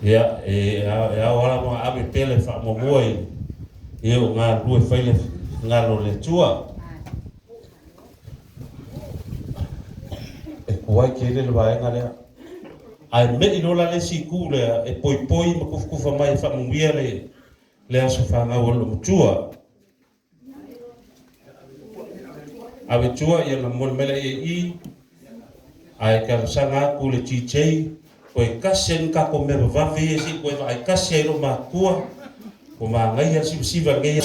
Ya, wala mga abi pele fa mo moy. Eu nga due faile nga lo le tua. E kuai ke le vai nga le. Ai me ino la le siku le e poi poi ma kufa mai fa mo via le aso fa nga wo lo tua. Ave tua ia na mon mele i ai ka sanga ku le chichei ko e kasen ka ko me va ve si ko ai kasen ro ma tua ko ma ngai ya si va ngai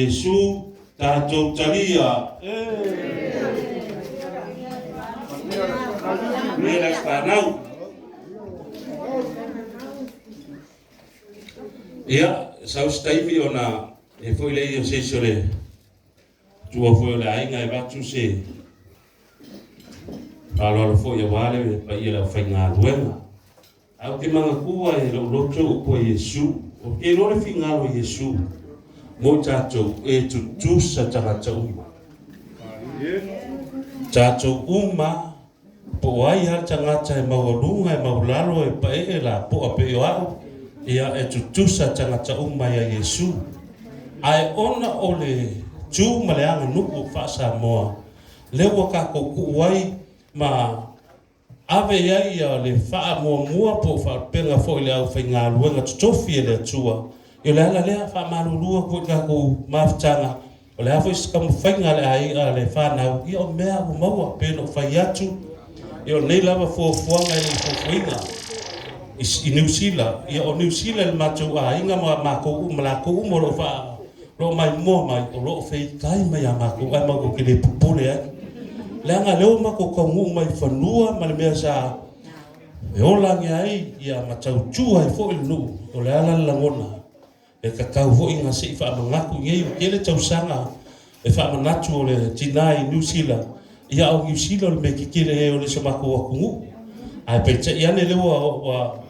Yesu tātou talia. Mera whanau. Ia, saus taimi o na e foi lei o seisore. Tua foi o le ainga e watu se. Alo foi o wale pa ia la whainga luenga. Au ke manga kua e lo loto o po Yesu. O ke lore whingalo Yesu. Mo tātou e tutusa tangata uma. Tātou uma po ai ha tangata e maurunga e maulalo e pae e la po a pe o au. Ia e tutusa tangata uma ya Yesu. Ai ona o le tū maleanga nuku whaasa moa. Lewa ka koku wai ma ave ia ia le wha mua mua po wha penga fo i le au whainga luenga tutofi e le atua. I le ala lea wha marurua ko i kako maftanga. O le hafo isi kamu whainga le ai a le whanau. I o mea o maua peno whai atu. I o nei lava fuafuanga i fuafuinga. I New Zealand. I o New Zealand le matou a inga mako malako umoro wha. Lo mai mo mai o lo fei tai mai a mako. Ai mako ki le pupule ai. Leanga leo mako kaungu mai whanua ma le mea sa. E olangi ai ia matau tua i fo il nu. O le ala langona. E kakau ho inga se wha mangaku ngei o kele tausanga e wha manatu o le tina i New Zealand. Ia o New Zealand me kikire e o le samako wa kungu. Ai pecha iane lewa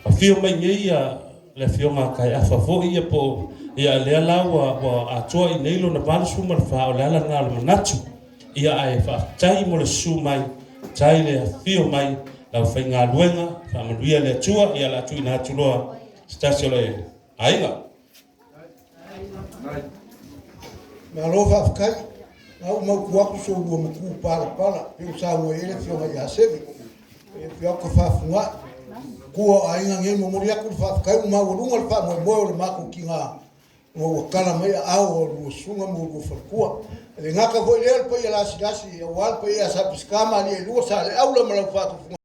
a fio mai ngei a le fio ngā kai a fafo ia po ia lea lau a atua i neilo na palasu ma le wha o le ala ngā le manatu. Ia ai wha tai mo le su mai, tai le fio mai lau whai ngā luenga, wha manuia le atua ia la tui na atuloa stasio le ainga. Me aloha whakai, ngau mau kuaku so ua maku pala, pio sa ua ele fio ngai a sevi, fio ka whafunga, kua ainga ngai momori aku whakai, mau runga le wha moe moe le mako ki ngā ua kala mai au o lua sunga mo lua whalkua. Le ngaka voi lea pa ia lasi, o wal pa ia sa piskama ni e lua sa le aula malau whatu funga.